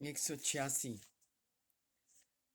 186।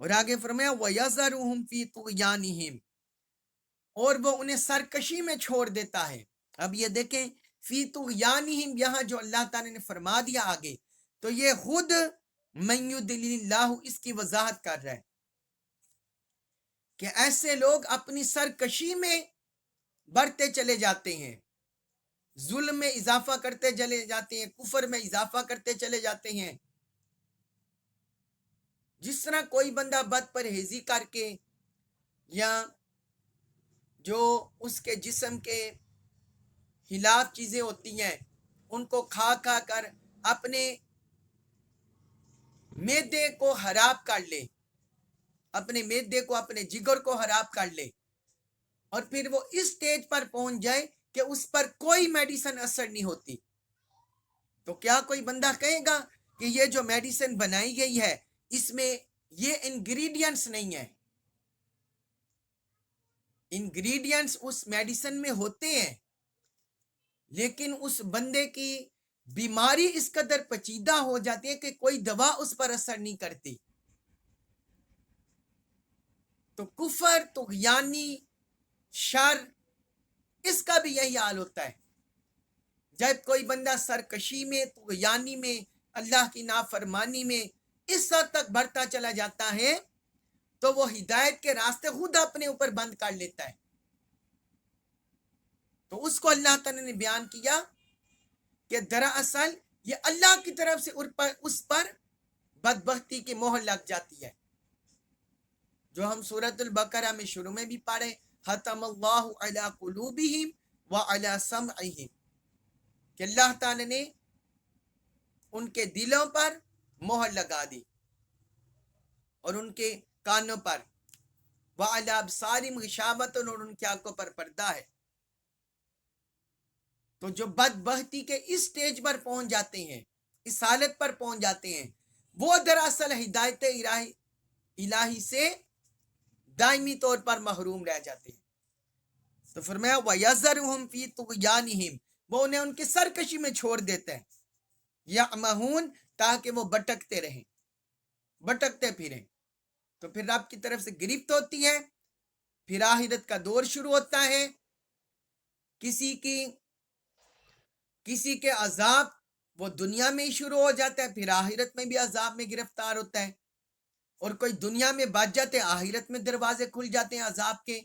اور آگے فرمایا وَيَذَرُهُمْ فِي طُغْيَانِهِمْ، اور وہ انہیں سرکشی میں چھوڑ دیتا ہے۔ اب یہ دیکھیں فی طغیانہم، یہاں جو اللہ تعالیٰ نے فرما دیا آگے، تو یہ خود من یضلل اللہ اس کی وضاحت کر رہا ہے کہ ایسے لوگ اپنی سرکشی میں بڑھتے چلے جاتے ہیں، ظلم میں اضافہ کرتے چلے جاتے ہیں، کفر میں اضافہ کرتے چلے جاتے ہیں۔ جس طرح کوئی بندہ بد پرہیزی کر کے یا جو اس کے جسم کے خلاف چیزیں ہوتی ہیں ان کو کھا کھا کر اپنے معدے کو خراب کر لے، اپنے معدے کو، اپنے جگر کو خراب کر لے، اور پھر وہ اس سٹیج پر پہنچ جائے کہ اس پر کوئی میڈیسن اثر نہیں ہوتی، تو کیا کوئی بندہ کہے گا کہ یہ جو میڈیسن بنائی گئی ہے اس میں یہ انگریڈینٹس نہیں ہیں؟ انگریڈینٹس اس میڈیسن میں ہوتے ہیں، لیکن اس بندے کی بیماری اس قدر پیچیدہ ہو جاتی ہے کہ کوئی دوا اس پر اثر نہیں کرتی۔ تو کفر، طغیانی، شر، اس کا بھی یہی حال ہوتا ہے۔ جب کوئی بندہ سرکشی میں، طغیانی میں، اللہ کی نافرمانی میں اس حد تک بڑھتا چلا جاتا ہے تو وہ ہدایت کے راستے خود اپنے اوپر بند کر لیتا ہے۔ تو اس کو اللہ تعالیٰ نے بیان کیا کہ دراصل یہ اللہ کی طرف سے اس پر بدبختی کی مہر لگ جاتی ہے، جو ہم سورۃ البقرہ میں شروع میں بھی پڑھے، ختم اللہ علی قلوبہم وعلی سمعہم، کہ اللہ تعالیٰ نے ان کے دلوں پر مہر لگا دی اور ان کے کانوں پر، وعلی ابصارہم غشاوۃ، اور ان کی آنکھوں پر پردہ ہے۔ تو جو بدبختی کے اس سٹیج پر پہنچ جاتے ہیں، اس حالت پر پہنچ جاتے ہیں، وہ دراصل ہدایت الہی سے دائمی طور پر محروم رہ جاتے ہیں۔ تو فرمایا وَيَذَرُهُمْ فِي طُغْيَانِهِمْ، وہ انہیں ان کی سرکشی میں چھوڑ دیتے ہیں، یعمہون، تاکہ وہ بھٹکتے رہیں، بھٹکتے پھریں۔ تو پھر رب کی طرف سے گرفت ہوتی ہے، پھر آخرت کا دور شروع ہوتا ہے، کسی کے عذاب وہ دنیا میں ہی شروع ہو جاتا ہے، پھر آخرت میں بھی عذاب میں گرفتار ہوتا ہے، اور کوئی دنیا میں بچ جاتے ہیں، آخرت میں دروازے کھل جاتے ہیں عذاب کے۔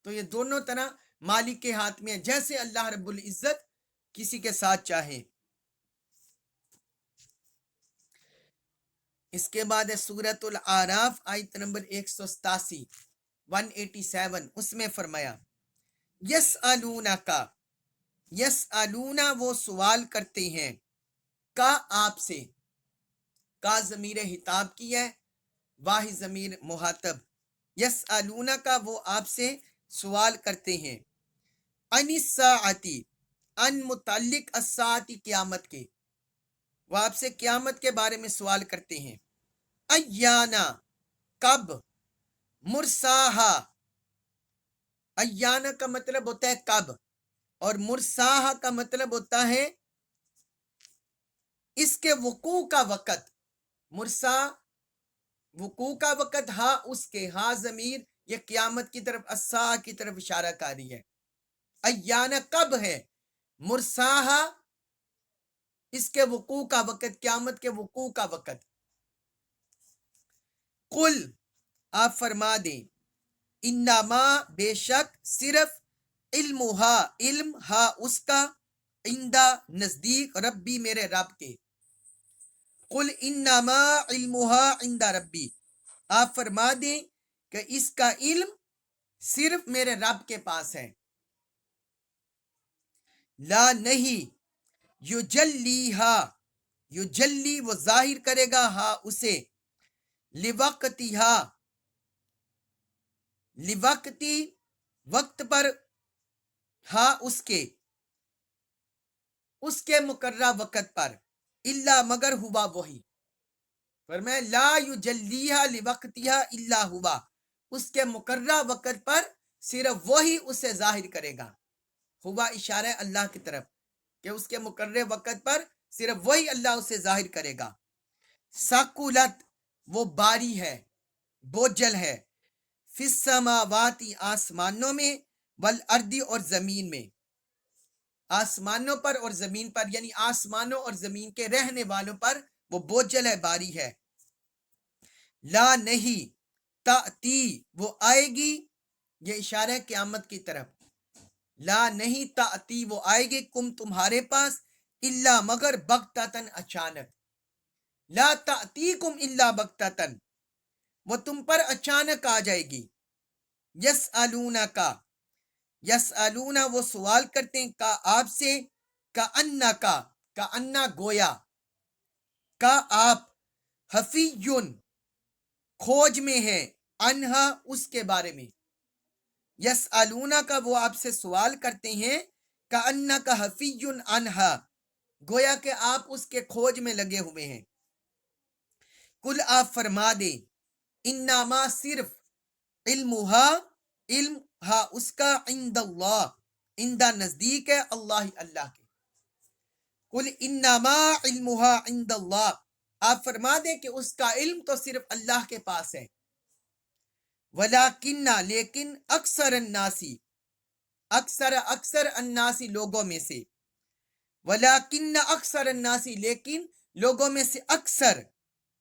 تو یہ دونوں طرح مالک کے ہاتھ میں ہے، جیسے اللہ رب العزت کسی کے ساتھ چاہے۔ اس کے بعد ہے سورۃ الاعراف آیت نمبر 187، 187، اس میں فرمایا یسألونکا، یسألونا وہ سوال کرتے ہیں، کا آپ سے، کا ضمیر خطاب کی ہے، واحد ضمیر مخاطب، یسألونکا وہ آپ سے سوال کرتے ہیں، عن الساعتی، ان متعلق الساعتی قیامت کے، وہ آپ سے قیامت کے بارے میں سوال کرتے ہیں، ایانا کب، مرساہا، ایانا کا مطلب ہوتا ہے کب، اور مرساہا کا مطلب ہوتا ہے اس کے وقوع کا وقت۔ مرسا وقوع کا وقت، ہاں اس کے، ہاں ضمیر یہ قیامت کی طرف، الساعہ کی طرف اشارہ کاری ہے۔ ایانا کب ہے، مرساہا اس کے وقوع کا وقت، قیامت کے وقوع کا وقت۔ قل آپ فرما دیں، انما بے شک، صرف، علمہا علم، ہا اس کا، عندہ نزدیک، ربی میرے رب کے۔ قل انما علمہا عند ربی، آپ فرما دیں کہ اس کا علم صرف میرے رب کے پاس ہے۔ لا نہیں، یجلیہا، یجلی وہ ظاہر کرے گا، ہا اسے، لوقتہا، لوقتی وقت پر، ہا اس کے مقررہ وقت پر، الا مگر ہوا وہی، فرمایا لا یجلیہا لوقتہا الا ہوا، اس کے مقررہ وقت پر صرف وہی اسے ظاہر کرے گا۔ ہوا اشارہ ہے اللہ کی طرف کہ اس کے مقررہ وقت پر صرف وہی اللہ اسے ظاہر کرے گا۔ ثقلت، وہ باری ہے، بوجھل ہے، فی السماواتی آسمانوں میں، والارض اور زمین میں، آسمانوں پر اور زمین پر، یعنی آسمانوں اور زمین کے رہنے والوں پر وہ بوجھل ہے، باری ہے۔ لا نہیں، تأتی وہ آئے گی، یہ اشارہ ہے قیامت کی طرف، لا نہیں تأتی وہ آئے گی، کم تمہارے پاس، الا مگر بغتتن اچانک، لا تأتیکم الا بغتتن وہ تم پر اچانک آ جائے گی، یسألونکا یسألون وہ سوال کرتے ہیں کا آپ سے، کا انا گویا، کا آپ، حفیون کھوج میں ہے، انہا اس کے بارے میں، یسألون کا وہ آپ سے سوال کرتے ہیں، کا انا کا حفیون انہا گویا کہ آپ اس کے کھوج میں لگے ہوئے ہیں۔ کل آپ فرما دیں، انما صرف، علم اس کا، عند اللہ عندہ نزدیک ہے، اللہ کے، قل انما علمها عند اللہ آپ فرما دیں کہ اس کا علم تو صرف اللہ کے پاس ہے، ولیکن لیکن اکثر الناسی اکثر الناسی لوگوں میں سے، ولیکن اکثر الناسی لیکن لوگوں میں سے اکثر،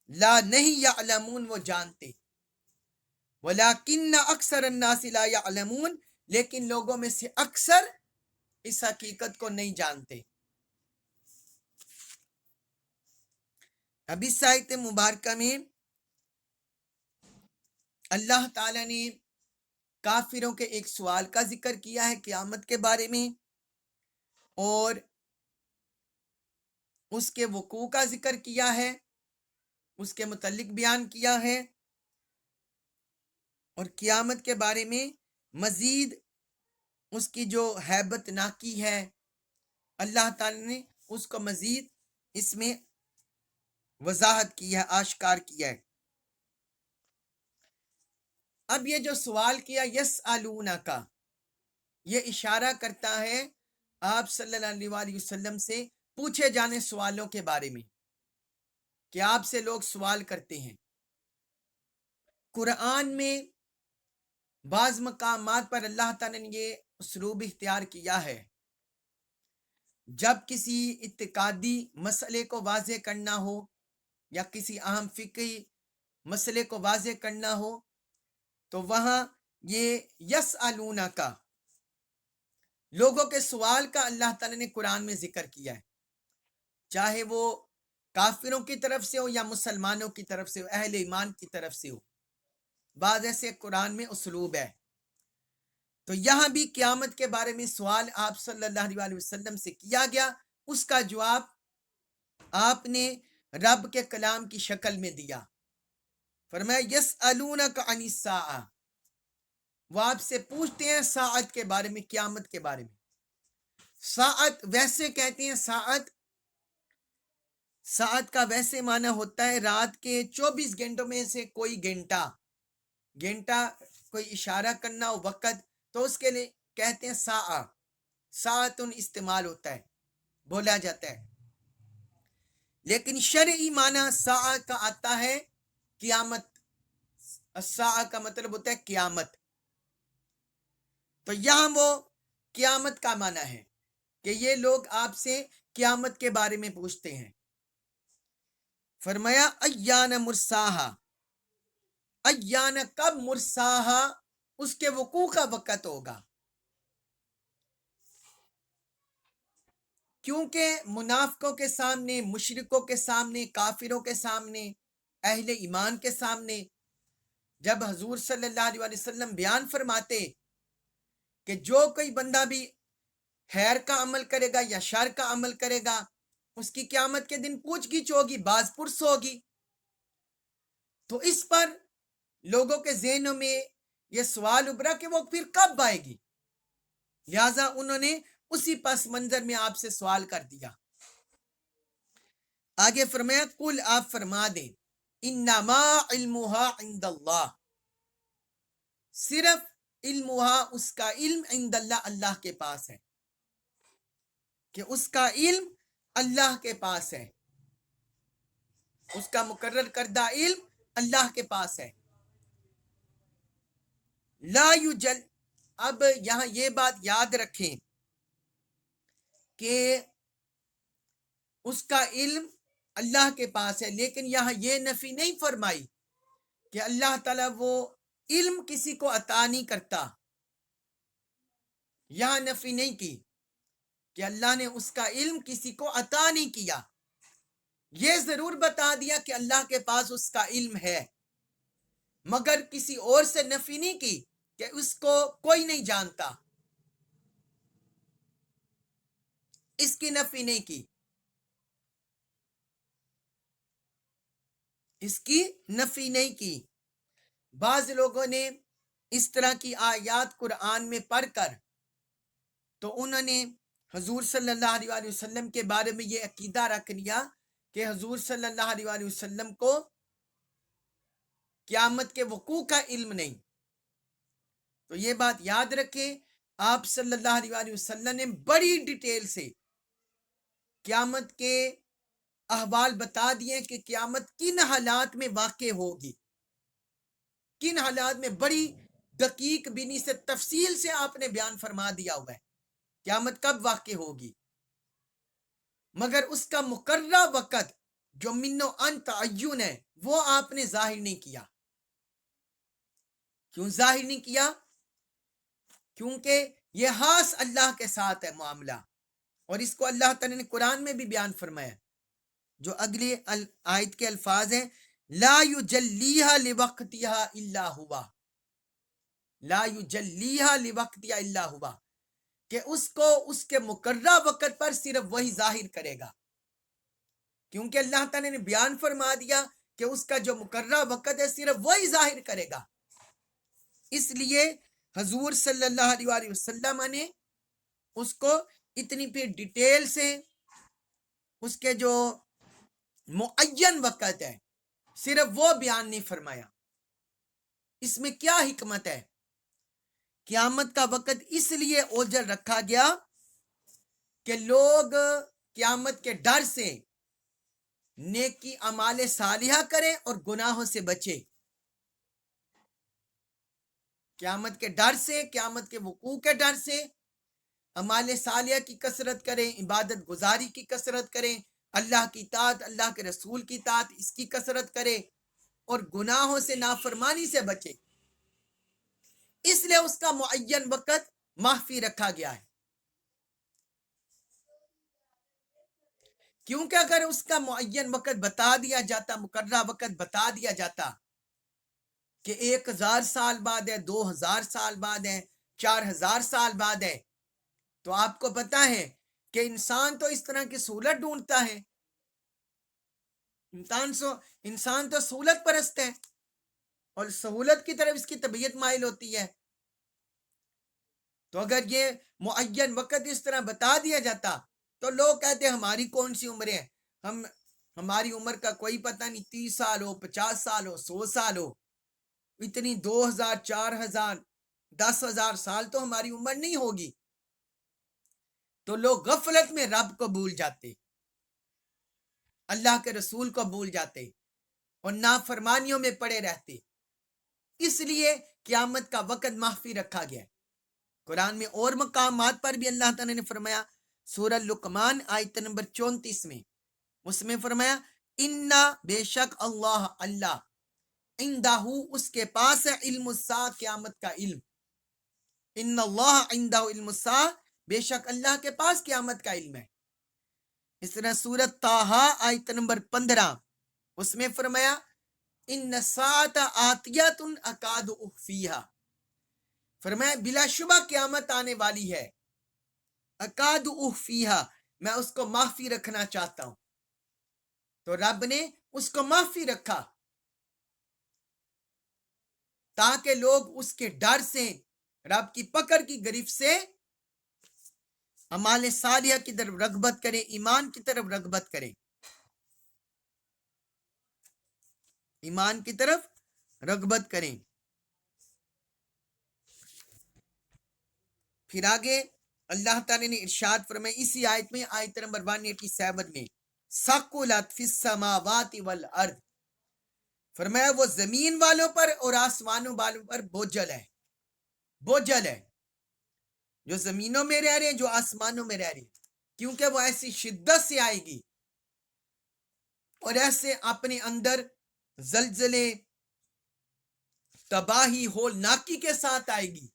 لا نہیں یعلمون وہ جانتے، ولیکن اکثر الناس لا یعلمون لیکن لوگوں میں سے اکثر اس حقیقت کو نہیں جانتے۔ اب اس آیت مبارکہ میں اللہ تعالیٰ نے کافروں کے ایک سوال کا ذکر کیا ہے قیامت کے بارے میں، اور اس کے وقوع کا ذکر کیا ہے، اس کے متعلق بیان کیا ہے، اور قیامت کے بارے میں مزید اس کی جو ہیبت ناکی ہے اللہ تعالیٰ نے اس کو مزید اس میں وضاحت کی ہے، آشکار کیا ہے۔ اب یہ جو سوال کیا یسألونکا، یہ اشارہ کرتا ہے آپ صلی اللہ علیہ وسلم سے پوچھے جانے سوالوں کے بارے میں، کہ آپ سے لوگ سوال کرتے ہیں۔ قرآن میں بعض مقامات پر اللہ تعالیٰ نے یہ اسلوب اختیار کیا ہے، جب کسی اعتقادی مسئلے کو واضح کرنا ہو یا کسی اہم فقہی مسئلے کو واضح کرنا ہو تو وہاں یہ یسألونکا لوگوں کے سوال کا اللہ تعالیٰ نے قرآن میں ذکر کیا ہے، چاہے وہ کافروں کی طرف سے ہو یا مسلمانوں کی طرف سے ہو، اہل ایمان کی طرف سے ہو، بعض ایسے قرآن میں اسلوب ہے۔ تو یہاں بھی قیامت کے بارے میں سوال آپ صلی اللہ علیہ وسلم سے کیا گیا، اس کا جواب آپ نے رب کے کلام کی شکل میں دیا، فرمایا یسألونک عن الساعہ وہ آپ سے پوچھتے ہیں ساعت کے بارے میں، قیامت کے بارے میں۔ ساعت ویسے کہتے ہیں، ساعت کا ویسے معنی ہوتا ہے رات کے 24 گھنٹوں میں سے کوئی گھنٹہ کوئی اشارہ کرنا ہو وقت تو اس کے لیے کہتے ہیں ساعتن استعمال ہوتا ہے، بولا جاتا ہے، لیکن شرعی معنی ساعت کا آتا ہے قیامت، الساعہ کا مطلب ہوتا ہے قیامت۔ تو یہاں وہ قیامت کا معنی ہے کہ یہ لوگ آپ سے قیامت کے بارے میں پوچھتے ہیں۔ فرمایا ایان مرساہا، ایان کب، مرساہا اس کے وقوع کا وقت ہوگا، کیونکہ منافقوں کے سامنے، مشرکوں کے سامنے، کافروں کے سامنے، اہل ایمان کے سامنے جب حضور صلی اللہ علیہ وسلم بیان فرماتے کہ جو کوئی بندہ بھی خیر کا عمل کرے گا یا شر کا عمل کرے گا اس کی قیامت کے دن پوچھ گچھ ہوگی، باز پرس ہوگی، تو اس پر لوگوں کے ذہنوں میں یہ سوال ابھرا کہ وہ پھر کب آئے گی، لہذا انہوں نے اسی پس منظر میں آپ سے سوال کر دیا۔ آگے فرمایا قل آپ فرما دیں، انما علمها عند اللہ، صرف علمها اس کا علم، عند اللہ اللہ کے پاس ہے، کہ اس کا علم اللہ کے پاس ہے، اس کا مقرر کردہ علم اللہ کے پاس ہے. لا یجل، اب یہاں یہ بات یاد رکھیں کہ اس کا علم اللہ کے پاس ہے، لیکن یہاں یہ نفی نہیں فرمائی کہ اللہ تعالیٰ وہ علم کسی کو عطا نہیں کرتا. یہاں نفی نہیں کی کہ اللہ نے اس کا علم کسی کو عطا نہیں کیا. یہ ضرور بتا دیا کہ اللہ کے پاس اس کا علم ہے، مگر کسی اور سے نفی نہیں کی کہ اس کو کوئی نہیں جانتا. اس کی نفی نہیں کی، اس کی نفی نہیں کی. بعض لوگوں نے اس طرح کی آیات قرآن میں پڑھ کر تو انہوں نے حضور صلی اللہ علیہ وسلم کے بارے میں یہ عقیدہ رکھ لیا کہ حضور صلی اللہ علیہ وسلم کو قیامت کے وقوع کا علم نہیں. تو یہ بات یاد رکھیں، آپ صلی اللہ علیہ وسلم نے بڑی ڈیٹیل سے قیامت کے احوال بتا دیے کہ قیامت کن حالات میں واقع ہوگی، کن حالات میں. بڑی دقیق بینی سے تفصیل سے آپ نے بیان فرما دیا ہوا ہے قیامت کب واقع ہوگی، مگر اس کا مقررہ وقت جو من و ان تعین ہے وہ آپ نے ظاہر نہیں کیا. کیوں ظاہر نہیں کیا؟ کیونکہ یہ خاص اللہ کے ساتھ ہے معاملہ، اور اس کو اللہ تعالی نے قرآن میں بھی بیان فرمایا، جو اگلی آیت کے الفاظ ہیں لا یجلیہا لوقتہا الا ہوا، لا یجلیہا لوقتہا الا ہوا، کہ اس کو اس کے مقررہ وقت پر صرف وہی ظاہر کرے گا. کیونکہ اللہ تعالی نے بیان فرما دیا کہ اس کا جو مقررہ وقت ہے صرف وہی ظاہر کرے گا. اس لیے حضور صلی اللہ علیہ وسلم نے اس کو اتنی پھر ڈیٹیل سے اس کے جو معین وقت ہے صرف وہ بیان نہیں فرمایا. اس میں کیا حکمت ہے؟ قیامت کا وقت اس لیے اوجر رکھا گیا کہ لوگ قیامت کے ڈر سے نیکی اعمال صالحہ کریں اور گناہوں سے بچے. قیامت کے ڈر سے، قیامت کے وقوع کے ڈر سے اعمال صالحہ کی کثرت کریں، عبادت گزاری کی کثرت کریں، اللہ کی اطاعت، اللہ کے رسول کی اطاعت اس کی کثرت کریں، اور گناہوں سے نافرمانی سے بچے. اس لیے اس کا معین وقت مخفی رکھا گیا ہے. کیونکہ اگر اس کا معین وقت بتا دیا جاتا، مقررہ وقت بتا دیا جاتا کہ 1000 سال بعد ہے، 2000 سال بعد ہے، 4000 سال بعد ہے، تو آپ کو پتا ہے کہ انسان تو اس طرح کی سہولت ڈھونڈتا ہے. انسان تو سہولت پرست ہے اور سہولت کی طرف اس کی طبیعت مائل ہوتی ہے. تو اگر یہ معین وقت اس طرح بتا دیا جاتا تو لوگ کہتے ہیں ہماری کون سی عمریں ہیں، ہماری عمر کا کوئی پتہ نہیں، 30 سال ہو، 50 سال ہو، 100 سال ہو، اتنی 2000 4000 10,000 سال تو ہماری عمر نہیں ہوگی. تو لوگ غفلت میں رب کو بھول جاتے، اللہ کے رسول کو بھول جاتے اور نافرمانیوں میں پڑے رہتے. اس لیے قیامت کا وقت مخفی رکھا گیا. قرآن میں اور مقامات پر بھی اللہ تعالی نے فرمایا، سورہ لقمان آیت نمبر 34 میں، اس میں فرمایا انا بے شک اللہ عندہ اس کے پاس ہے علم الساعہ قیامت کا علم. ان اللہ عندہ علم الساعہ، بے شک اللہ کے پاس قیامت کا علم ہے. اس طرح سورۃ طٰہٰ آیت نمبر 15 اس میں فرمایا ان الساعۃ آتیۃ اکاد اخفیہا، فرمایا بلا شبہ قیامت آنے والی ہے، اکاد اخفیہا، میں اس کو مخفی رکھنا چاہتا ہوں. تو رب نے اس کو مخفی رکھا تاکہ لوگ اس کے ڈر سے، رب کی پکڑ کی گرفت سے اعمال صالحہ کی طرف رغبت کریں، ایمان کی طرف رغبت کریں، ایمان کی طرف رغبت کریں. پھر آگے اللہ تعالی نے ارشاد فرمایا اسی آیت میں، آیت نمبر 187 میں، ثقلت فی السماوات والارض، فرمایا وہ زمین والوں پر اور آسمانوں والوں پر بوجھل ہے، بوجھل ہے، جو زمینوں میں رہ رہے ہیں، جو آسمانوں میں رہ رہے ہیں، کیونکہ وہ ایسی شدت سے آئے گی اور ایسے اپنے اندر زلزلے، تباہی، ہولناکی کے ساتھ آئے گی،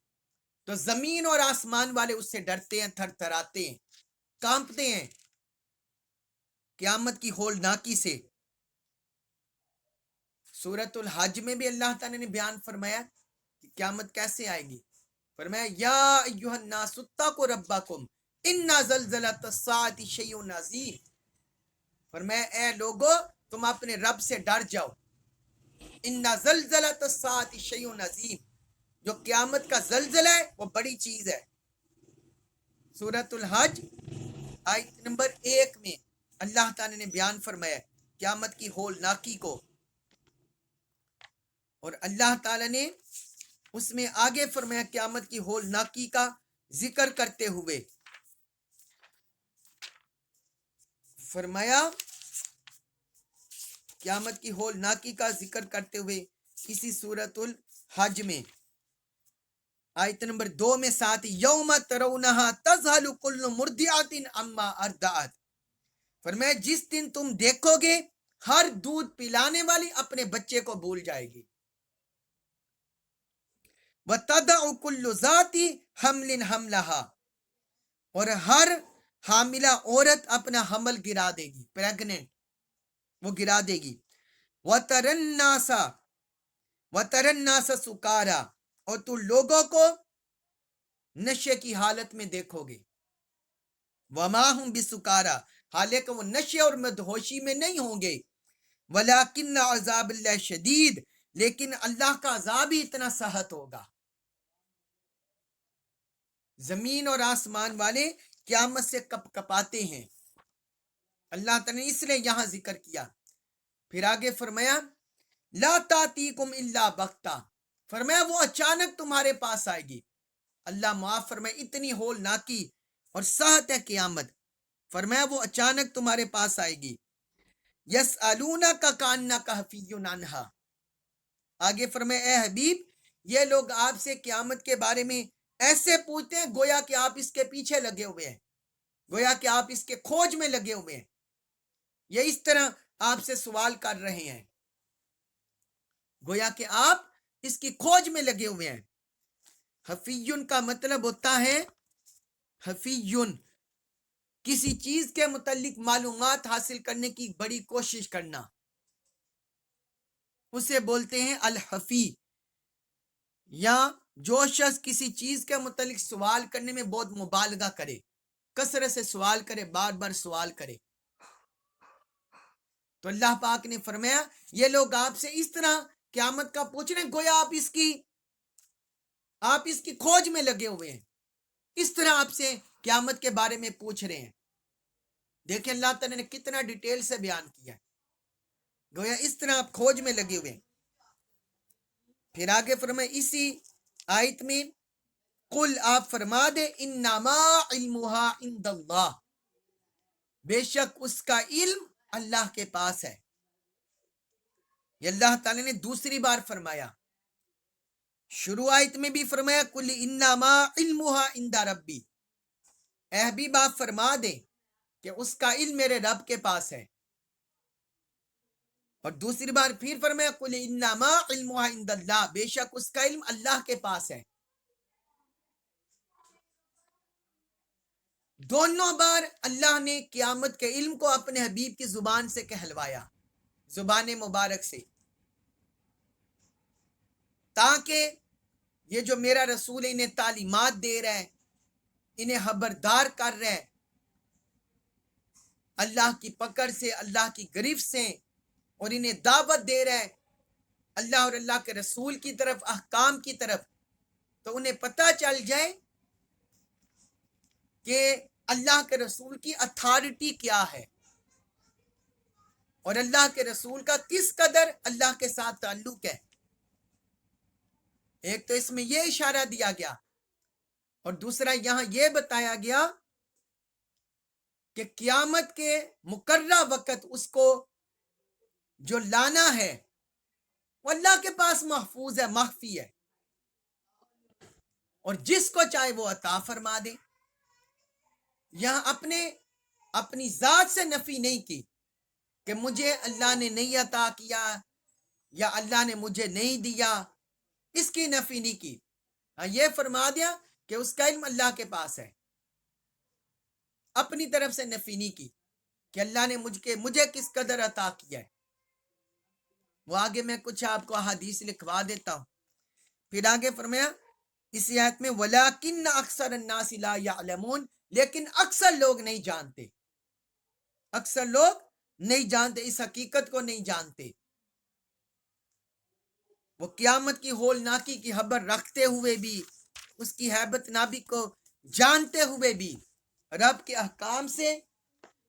تو زمین اور آسمان والے اس سے ڈرتے ہیں، تھر تھراتے ہیں، کانپتے ہیں قیامت کی ہولناکی سے۔ سورۃ الحج میں بھی اللہ تعالیٰ نے بیان فرمایا کہ قیامت کیسے آئے گی۔ فرمایا یا ایھا الناس اتقوا ربکم ان زلزلۃ الساعۃ شیء عظیم۔ فرمایا اے لوگو تم اپنے رب سے ڈر جاؤ، ان زلزلۃ الساعۃ شیء عظیم، جو قیامت کا زلزلہ ہے وہ بڑی چیز ہے۔ سورۃ الحج آیت نمبر 1 میں اللہ تعالیٰ نے بیان فرمایا قیامت کی ہولناکی کو، اور اللہ تعالیٰ نے اس میں آگے فرمایا قیامت کی ہولناکی کا ذکر کرتے ہوئے فرمایا، قیامت کی ہولناکی کا ذکر کرتے ہوئے اسی سورۃ الحج میں آیت نمبر 2 میں ساتھ یوم ترونہا تذہل کل مرضعۃ عما ارضعت، فرمایا جس دن تم دیکھو گے ہر دودھ پلانے والی اپنے بچے کو بھول جائے گی، وَتَضَعُ كُلُّ ذَاتِ حَمْلٍ حَمْلَهَا، اور ہر حاملہ عورت اپنا حمل گرا دے گی، پریگننٹ وہ گرا دے گی، وَتَرَى النَّاسَ سُکارا، اور تو لوگوں کو نشے کی حالت میں دیکھو گے، وَمَا هُمْ بِسُکارا، حالانکہ وہ نشے اور مدہوشی میں نہیں ہوں گے، وَلَكِنَّ عَذَابَ اللَّهِ شَدِيدٌ، لیکن اللہ کا عذاب ہی اتنا سخت ہوگا۔ زمین اور آسمان والے قیامت سے کپ کپاتے ہیں، اللہ تعالیٰ نے اس لیے یہاں ذکر کیا۔ پھر آگے فرمایا لا تاتیکم الا بغتہ، فرمایا وہ اچانک تمہارے پاس آئے گی۔ اللہ معاف فرمائے اتنی ہولناکی اور سخت ہے قیامت، فرمایا وہ اچانک تمہارے پاس آئے گی۔ یسألونک کأنک حفی عنہا، آگے فرمایا اے حبیب یہ لوگ آپ سے قیامت کے بارے میں ایسے پوچھتے ہیں گویا کہ آپ اس کے پیچھے لگے ہوئے ہیں، گویا کہ آپ اس کے کھوج میں لگے ہوئے ہیں، یہ اس طرح آپ سے سوال کر رہے ہیں گویا کہ آپ اس کی کھوج میں لگے ہوئے ہیں۔ حفیون کا مطلب ہوتا ہے، حفیون کسی چیز کے متعلق معلومات حاصل کرنے کی بڑی کوشش کرنا، اسے بولتے ہیں الحفی، یا جو شخص کسی چیز کے متعلق سوال کرنے میں بہت مبالغہ کرے، کثرت سے سوال کرے، بار بار سوال کرے۔ تو اللہ پاک نے فرمایا یہ لوگ آپ سے اس طرح قیامت کا پوچھ رہے ہیں گویا آپ اس کی کھوج میں لگے ہوئے ہیں، اس طرح آپ سے قیامت کے بارے میں پوچھ رہے ہیں۔ دیکھیں اللہ تعالیٰ نے کتنا ڈیٹیل سے بیان کیا ہے، گویا اس طرح آپ کھوج میں لگے ہوئے ہیں۔ پھر آگے فرمائے اسی آیت میں قل، آپ فرما دے انما علمها عند اللہ، بے شک اس کا علم اللہ کے پاس ہے۔ یہ اللہ تعالیٰ نے دوسری بار فرمایا، شروع آیت میں بھی فرمایا قل انما علمها عند ربی، اے حبیب آپ فرما دیں کہ اس کا علم میرے رب کے پاس ہے، اور دوسری بار پھر فرمایا قل انما علمها عند اللہ، بے شک اس کا علم اللہ کے پاس ہے۔ دونوں بار اللہ نے قیامت کے علم کو اپنے حبیب کی زبان سے کہلوایا، زبان مبارک سے، تاکہ یہ جو میرا رسول ہے انہیں تعلیمات دے رہا ہے، انہیں خبردار کر رہا ہے اللہ کی پکڑ سے، اللہ کی گرفت سے، اور انہیں دعوت دے رہا ہے اللہ اور اللہ کے رسول کی طرف، احکام کی طرف، تو انہیں پتہ چل جائے کہ اللہ کے رسول کی اتھارٹی کیا ہے، اور اللہ کے رسول کا کس قدر اللہ کے ساتھ تعلق ہے۔ ایک تو اس میں یہ اشارہ دیا گیا، اور دوسرا یہاں یہ بتایا گیا کہ قیامت کے مقررہ وقت اس کو جو لانا ہے وہ اللہ کے پاس محفوظ ہے، مخفی ہے، اور جس کو چاہے وہ عطا فرما دے۔ یہاں اپنی ذات سے نفی نہیں کی کہ مجھے اللہ نے نہیں عطا کیا یا اللہ نے مجھے نہیں دیا، اس کی نفی نہیں کی۔ ہاں، یہ فرما دیا کہ اس کا علم اللہ کے پاس ہے، اپنی طرف سے نفی نہیں کی کہ اللہ نے مجھے کس قدر عطا کیا ہے۔ وہ آگے میں کچھ آپ کو احادیث لکھوا دیتا ہوں۔ پھر آگے فرمایا اسی آیت میں وَلَٰكِنَّ أَكْثَرَ النَّاسِ لَا يَعْلَمُونَ، لیکن اکثر لوگ نہیں جانتے، اکثر لوگ نہیں جانتے، اس حقیقت کو نہیں جانتے۔ وہ قیامت کی ہولناکی کی خبر رکھتے ہوئے بھی، اس کی ہیبت نابی کو جانتے ہوئے بھی رب کے احکام سے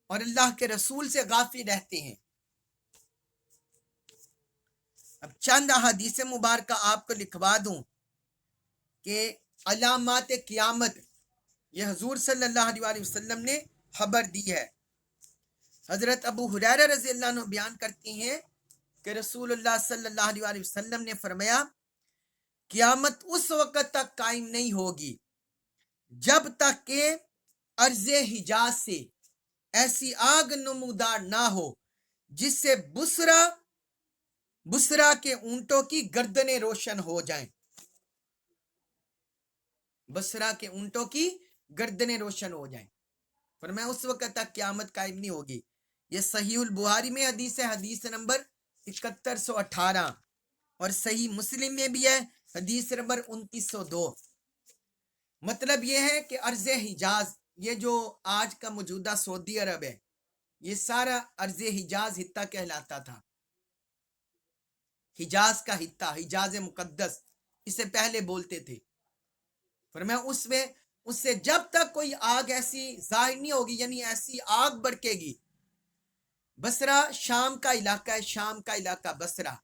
اور اللہ کے رسول سے غافل رہتے ہیں۔ اب چند احادیث مبارکہ آپ کو لکھوا دوں کہ علامات قیامت یہ حضور صلی اللہ علیہ وسلم نے خبر دی ہے۔ حضرت ابو ہریرہ رضی اللہ عنہ بیان کرتی ہیں کہ رسول اللہ صلی اللہ علیہ وسلم نے فرمایا قیامت اس وقت تک قائم نہیں ہوگی جب تک کہ ارض حجاز سے ایسی آگ نمودار نہ ہو جس سے بسرا کے اونٹوں کی گردنیں روشن ہو جائیں۔ بسرا کے اونٹوں کی گردنیں روشن ہو جائیں، فرمایا اس وقت تک قیامت قائم نہیں ہوگی۔ یہ صحیح البخاری میں حدیث ہے، حدیث نمبر 7118، اور صحیح مسلم میں بھی ہے، حدیث نمبر 2902۔ مطلب یہ ہے کہ ارض حجاز، یہ جو آج کا موجودہ سعودی عرب ہے، یہ سارا ارض حجاز خطہ کہلاتا تھا، حجاز کا خطہ، حجاز مقدس اسے پہلے بولتے تھے۔ فرمایا اس سے جب تک کوئی آگ ایسی ظاہر نہیں ہوگی، یعنی ایسی آگ بڑکے گی۔ بصرہ شام کا علاقہ ہے، شام کا علاقہ بصرہ،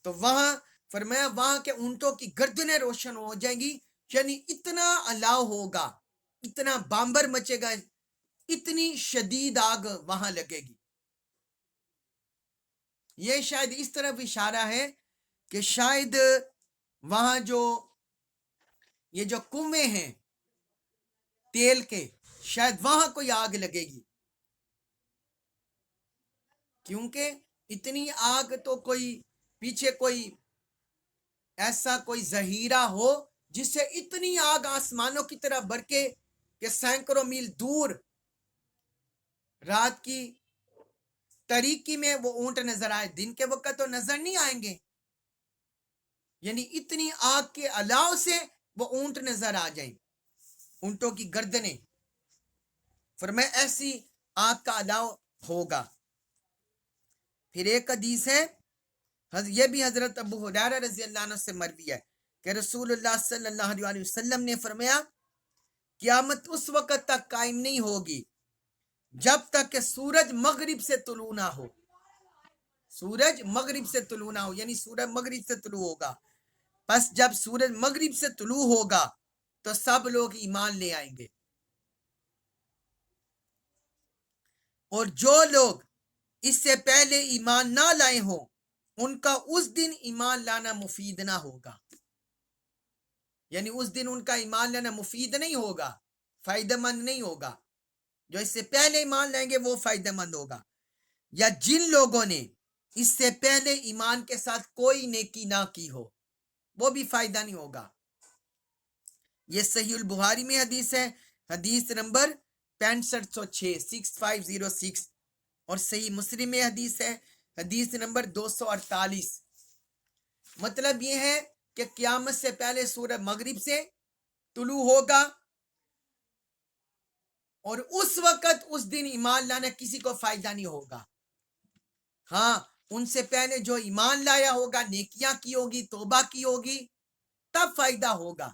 تو وہاں فرمایا وہاں کے اونٹوں کی گردنیں روشن ہو جائیں گی، یعنی اتنا الاؤ ہوگا، اتنا بامبر مچے گا، اتنی شدید آگ وہاں لگے گی۔ یہ شاید اس طرف اشارہ ہے کہ شاید وہاں یہ جو کنویں ہیں تیل کے، شاید وہاں کوئی آگ لگے گی، کیونکہ اتنی آگ تو پیچھے کوئی ایسا کوئی ذخیرہ ہو جس سے اتنی آگ آسمانوں کی طرح برکے کہ سینکڑوں میل دور رات کی تاریکی میں وہ اونٹ نظر آئے، دن کے وقت تو نظر نہیں آئیں گے، یعنی اتنی آگ کے الاؤ سے وہ اونٹ نظر آ جائیں، اونٹوں کی گردنیں۔ فرمایا ایسی آگ کا الاؤ ہوگا۔ پھر ایک حدیث ہے، یہ بھی حضرت ابو ہریرہ رضی اللہ عنہ سے مروی ہے کہ رسول اللہ صلی اللہ علیہ وسلم نے فرمایا قیامت اس وقت تک قائم نہیں ہوگی جب تک کہ سورج مغرب سے طلوع نہ ہو۔ سورج مغرب سے طلوع نہ ہو، یعنی سورج مغرب سے طلوع ہوگا، پس جب سورج مغرب سے طلوع ہوگا تو سب لوگ ایمان لے آئیں گے، اور جو لوگ اس سے پہلے ایمان نہ لائے ہوں ان کا اس دن ایمان لانا مفید نہ ہوگا، یعنی اس دن ان کا ایمان لانا مفید نہیں ہوگا، فائدہ مند نہیں ہوگا۔ جو اس سے پہلے ایمان لائیں گے وہ فائدہ مند ہوگا، یا جن لوگوں نے اس سے پہلے ایمان کے ساتھ کوئی نیکی نہ کی ہو وہ بھی فائدہ نہیں ہوگا۔ یہ صحیح البخاری میں حدیث ہے، حدیث نمبر 6506 6506، اور صحیح مسلم میں حدیث ہے، حدیث نمبر 248۔ مطلب یہ ہے کہ قیامت سے پہلے سورج مغرب سے طلوع ہوگا، اور اس وقت اس دن ایمان لانا کسی کو فائدہ نہیں ہوگا۔ ہاں، ان سے پہلے جو ایمان لایا ہوگا، نیکیاں کی ہوگی، توبہ کی ہوگی، تب فائدہ ہوگا۔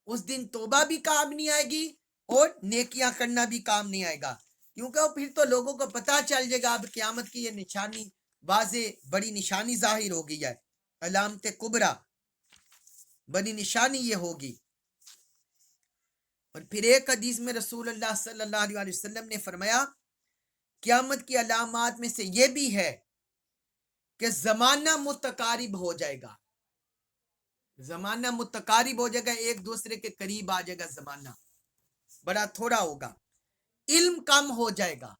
اس دن توبہ بھی کام نہیں آئے گی اور نیکیاں کرنا بھی کام نہیں آئے گا، کیونکہ پھر تو لوگوں کو پتہ چل جائے گا اب قیامت کی یہ نشانی واضح بڑی نشانی ظاہر ہو گئی ہے، علامت کبریٰ بڑی نشانی یہ ہوگی۔ اور پھر ایک حدیث میں رسول اللہ صلی اللہ علیہ وسلم نے فرمایا قیامت کی علامات میں سے یہ بھی ہے کہ زمانہ متقارب ہو جائے گا، زمانہ متقارب ہو جائے گا، ایک دوسرے کے قریب آ جائے گا، زمانہ بڑا تھوڑا ہوگا، علم کم ہو جائے گا،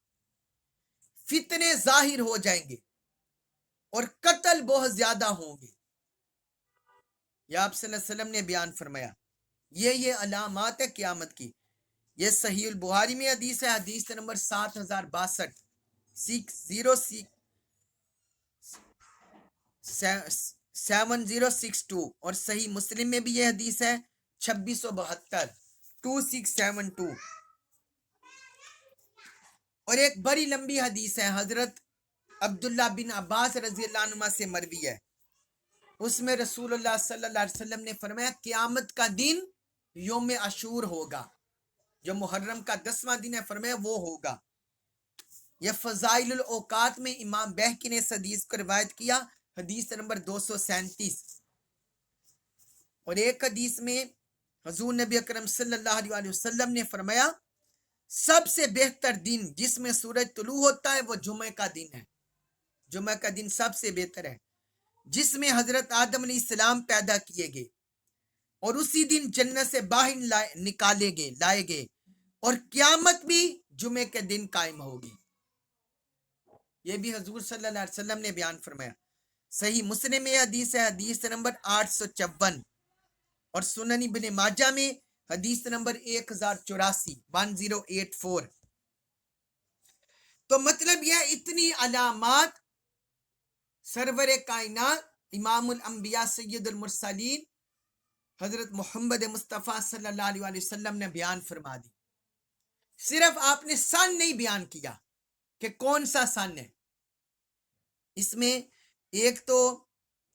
فتنے ظاہر ہو جائیں گے اور قتل بہت زیادہ ہوں گے. یہ آپ صلی اللہ علیہ وسلم نے بیان فرمایا. یہ علامات ہے قیامت کی. یہ صحیح البخاری میں حدیث ہے، حدیث نمبر 7062 7062، اور صحیح مسلم میں بھی یہ حدیث ہے 2672 2672. اور ایک بڑی لمبی حدیث ہے، حضرت عبداللہ بن عباس رضی اللہ عنہ سے مروی ہے. اس میں رسول اللہ صلی اللہ علیہ وسلم نے فرمایا قیامت کا دن یوم عاشور ہوگا، جو محرم کا 10واں دن ہے، فرمایا وہ ہوگا. یہ فضائل الاوقات میں امام بہقی نے اس حدیث کو روایت کیا، حدیث نمبر 237. اور ایک حدیث میں حضور نبی اکرم صلی اللہ علیہ وسلم نے فرمایا سب سے بہتر دن جس میں سورج طلوع ہوتا ہے وہ جمعہ کا دن ہے. جمعہ کا دن سب سے بہتر ہے، جس میں حضرت آدم علیہ السلام پیدا کیے گئے اور اسی دن جنت سے باہر لائے گئے، اور قیامت بھی جمعے کے دن قائم ہوگی. یہ بھی حضور صلی اللہ علیہ وسلم نے بیان فرمایا. صحیح مسلم میں حدیث ہے، حدیث نمبر 854، اور سنن ابن ماجہ میں حدیث نمبر 1084. تو مطلب یہ اتنی علامات سرور کائنات امام الانبیاء سید المرسلین حضرت محمد مصطفیٰ صلی اللہ علیہ وسلم نے بیان فرما دی. صرف آپ نے سن نہیں بیان کیا کہ کون سا سن ہے. اس میں ایک تو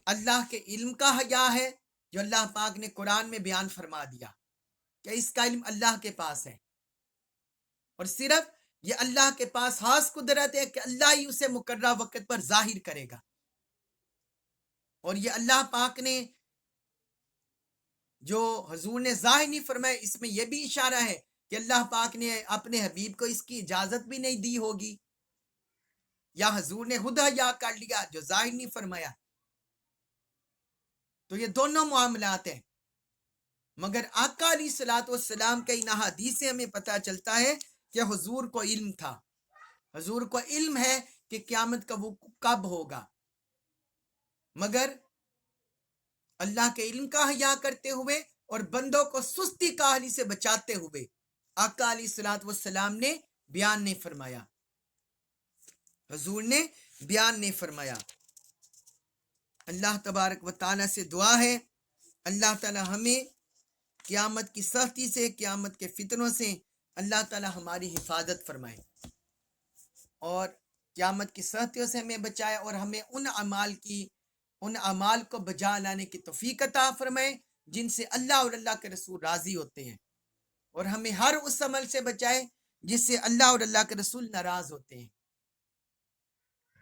اللہ کے علم کا حیا ہے جو اللہ پاک نے قرآن میں بیان فرما دیا کہ اس کا علم اللہ کے پاس ہے، اور صرف یہ اللہ کے پاس خاص قدرت ہے کہ اللہ ہی اسے مقررہ وقت پر ظاہر کرے گا. اور یہ اللہ پاک نے جو حضور نے ظاہر نہیں فرمایا، اس میں یہ بھی اشارہ ہے کہ اللہ پاک نے اپنے حبیب کو اس کی اجازت بھی نہیں دی ہوگی، یا حضور نے خود حیا کر لیا جو ظاہر نہیں فرمایا. تو یہ دونوں معاملات ہیں. مگر آقا علیہ الصلوۃ والسلام کے ان حدیث سے ہمیں پتہ چلتا ہے کہ حضور کو علم تھا، حضور کو علم ہے کہ قیامت کا وقوع کب ہوگا، مگر اللہ کے علم کا حیا کرتے ہوئے اور بندوں کو سستی کاہلی سے بچاتے ہوئے آقا علیہ الصلوۃ والسلام نے بیان نہیں فرمایا، حضور نے بیان نہیں فرمایا. اللہ تبارک و تعالیٰ سے دعا ہے اللہ تعالیٰ ہمیں قیامت کی سختی سے، قیامت کے فتنوں سے اللہ تعالیٰ ہماری حفاظت فرمائے، اور قیامت کی سختیوں سے ہمیں بچائے، اور ہمیں ان اعمال کو بجا لانے کی توفیق عطا فرمائے جن سے اللہ اور اللہ کے رسول راضی ہوتے ہیں، اور ہمیں ہر اس عمل سے بچائے جس سے اللہ اور اللہ کے رسول ناراض ہوتے ہیں.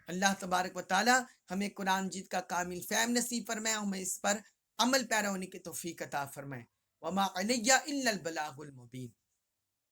اللہ تبارک و تعالی ہمیں قرآن مجید کا کامل فہم نصیب فرمائے، ہمیں اس پر عمل پیرا ہونے کی توفیق عطا فرمائے. وما علیہ الا البلاغ المبین.